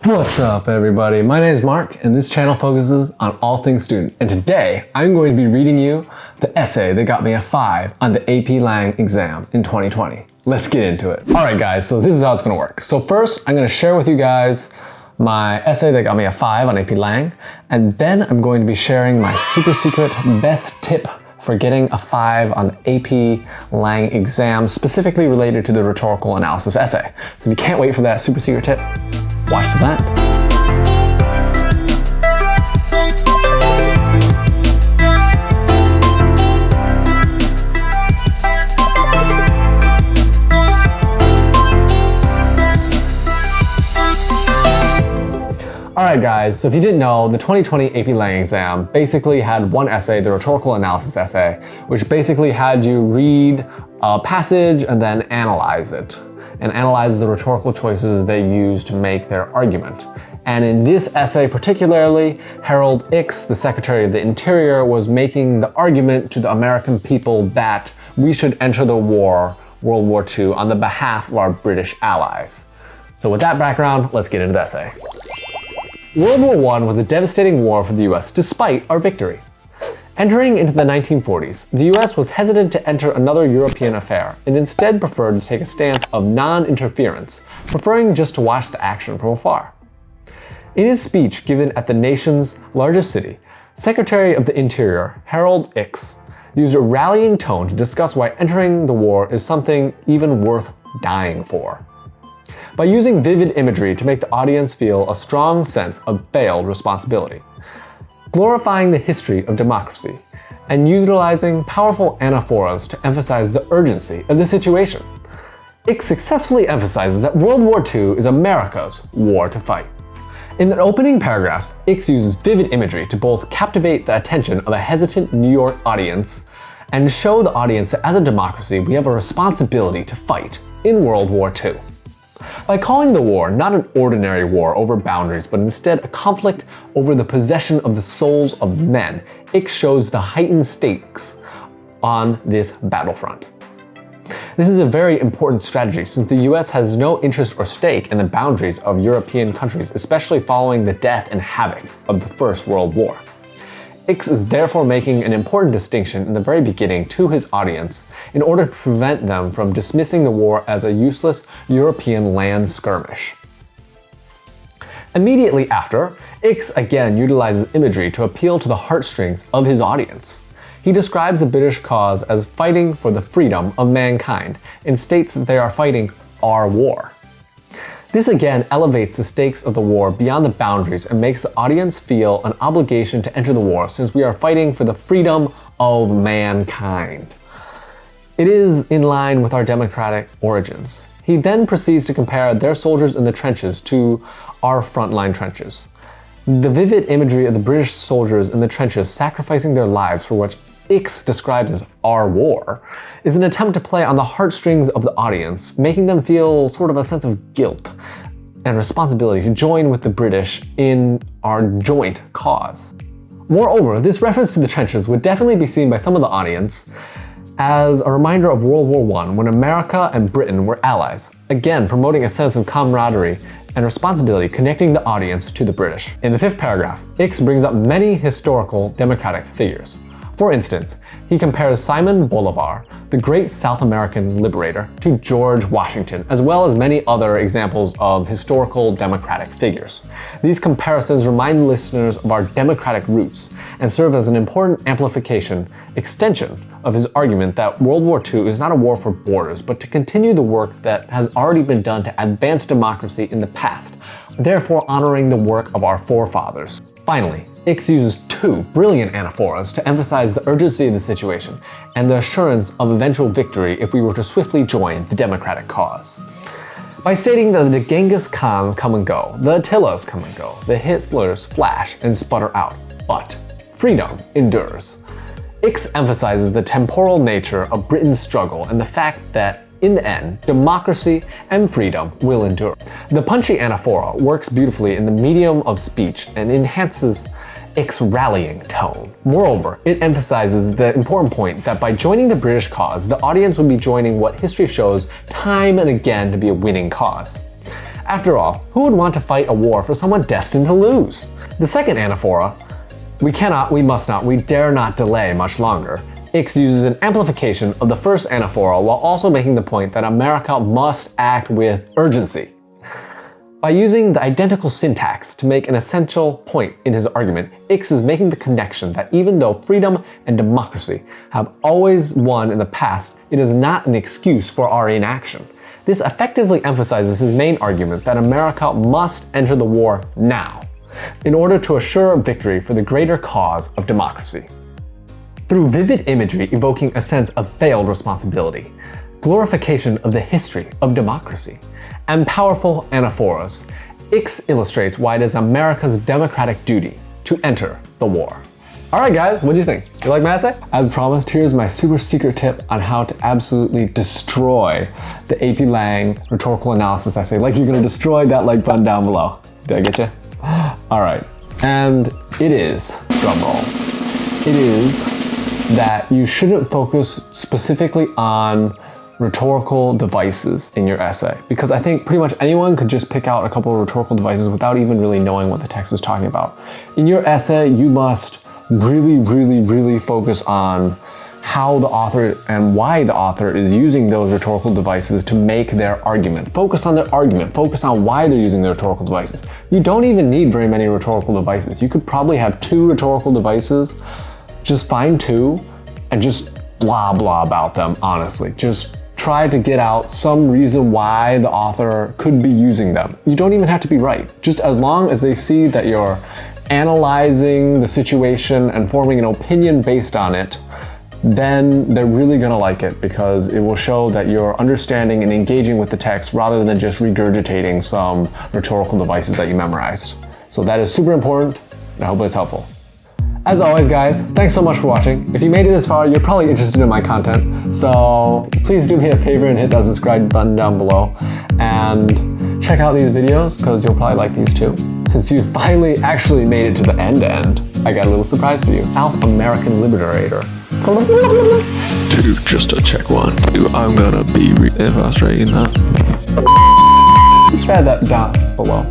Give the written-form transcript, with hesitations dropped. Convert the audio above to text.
What's up, everybody? My name is Mark, and this channel focuses on all things student. And today, I'm going to be reading you the essay that got me a 5 on the AP Lang exam in 2020. Let's get into it. All right, guys, so this is how it's gonna work. So first, I'm gonna share with you guys my essay that got me a 5 on AP Lang, and then I'm going to be sharing my super secret best tip for getting a 5 on the AP Lang exam, specifically related to the rhetorical analysis essay. So if you can't wait for that super secret tip, watch for that. Alright guys, so if you didn't know, the 2020 AP Lang exam basically had one essay, the rhetorical analysis essay, which basically had you read a passage and then analyze it, and analyze the rhetorical choices they used to make their argument. And in this essay particularly, Harold Ickes, the Secretary of the Interior, was making the argument to the American people that we should enter the war, World War II, on the behalf of our British allies. So with that background, let's get into the essay. World War I was a devastating war for the US despite our victory. Entering into the 1940s, the US was hesitant to enter another European affair and instead preferred to take a stance of non-interference, preferring just to watch the action from afar. In his speech given at the nation's largest city, Secretary of the Interior Harold Ickes used a rallying tone to discuss why entering the war is something even worth dying for, by using vivid imagery to make the audience feel a strong sense of failed responsibility, glorifying the history of democracy, and utilizing powerful anaphoras to emphasize the urgency of the situation. Ickes successfully emphasizes that World War II is America's war to fight. In the opening paragraphs, Ickes uses vivid imagery to both captivate the attention of a hesitant New York audience and show the audience that as a democracy, we have a responsibility to fight in World War II. By calling the war not an ordinary war over boundaries, but instead a conflict over the possession of the souls of men, Ickes shows the heightened stakes on this battlefront. This is a very important strategy since the US has no interest or stake in the boundaries of European countries, especially following the death and havoc of the First World War. Ickes is therefore making an important distinction in the very beginning to his audience in order to prevent them from dismissing the war as a useless European land skirmish. Immediately after, Ickes again utilizes imagery to appeal to the heartstrings of his audience. He describes the British cause as fighting for the freedom of mankind and states that they are fighting our war. This again elevates the stakes of the war beyond the boundaries and makes the audience feel an obligation to enter the war since we are fighting for the freedom of mankind. It is in line with our democratic origins. He then proceeds to compare their soldiers in the trenches to our frontline trenches. The vivid imagery of the British soldiers in the trenches sacrificing their lives for what Ickes describes as our war is an attempt to play on the heartstrings of the audience, making them feel sort of a sense of guilt and responsibility to join with the British in our joint cause. Moreover, this reference to the trenches would definitely be seen by some of the audience as a reminder of World War I, when America and Britain were allies, again promoting a sense of camaraderie and responsibility, connecting the audience to the British. In the 5th paragraph, Ickes brings up many historical democratic figures. For instance, he compares Simon Bolivar, the great South American liberator, to George Washington, as well as many other examples of historical democratic figures. These comparisons remind listeners of our democratic roots and serve as an important extension of his argument that World War II is not a war for borders, but to continue the work that has already been done to advance democracy in the past, therefore honoring the work of our forefathers. Finally, Ickes uses 2 brilliant anaphoras to emphasize the urgency of the situation and the assurance of eventual victory if we were to swiftly join the democratic cause. By stating that the Genghis Khans come and go, the Attilas come and go, the Hitlers flash and sputter out, but freedom endures. Ickes emphasizes the temporal nature of Britain's struggle and the fact that in the end, democracy and freedom will endure. The punchy anaphora works beautifully in the medium of speech and enhances Ickes' rallying tone. Moreover, it emphasizes the important point that by joining the British cause, the audience would be joining what history shows time and again to be a winning cause. After all, who would want to fight a war for someone destined to lose? The second anaphora, we cannot, we must not, we dare not delay much longer. Ix uses an amplification of the first anaphora while also making the point that America must act with urgency. By using the identical syntax to make an essential point in his argument, Ix is making the connection that even though freedom and democracy have always won in the past, it is not an excuse for our inaction. This effectively emphasizes his main argument that America must enter the war now, in order to assure victory for the greater cause of democracy. Through vivid imagery evoking a sense of failed responsibility, glorification of the history of democracy, and powerful anaphoras, Ix illustrates why it is America's democratic duty to enter the war. Alright guys, what do you think? You like my essay? As promised, here's my super secret tip on how to absolutely destroy the AP Lang rhetorical analysis essay, like you're gonna destroy that like button down below. Did I get you? Alright, and it is, drumroll, it is that you shouldn't focus specifically on rhetorical devices in your essay, because I think pretty much anyone could just pick out a couple of rhetorical devices without even really knowing what the text is talking about. In your essay, you must really focus on how the author and why the author is using those rhetorical devices to make their argument. Focus on their argument, focus on why they're using their rhetorical devices. You don't even need very many rhetorical devices. You could probably have 2 rhetorical devices, just find 2, and just blah blah about them, honestly. Just try to get out some reason why the author could be using them. You don't even have to be right. Just as long as they see that you're analyzing the situation and forming an opinion based on it, then they're really gonna like it, because it will show that you're understanding and engaging with the text rather than just regurgitating some rhetorical devices that you memorized. So that is super important, and I hope it's helpful. As always guys, thanks so much for watching. If you made it this far, you're probably interested in my content, so please do me a favor and hit that subscribe button down below, and check out these videos because you'll probably like these too. Since you finally actually made it to the end, I got a little surprise for you. Alf American Liberator. Dude, just to check one. Dude, I'm gonna be illustrating that. Subscribe that down below.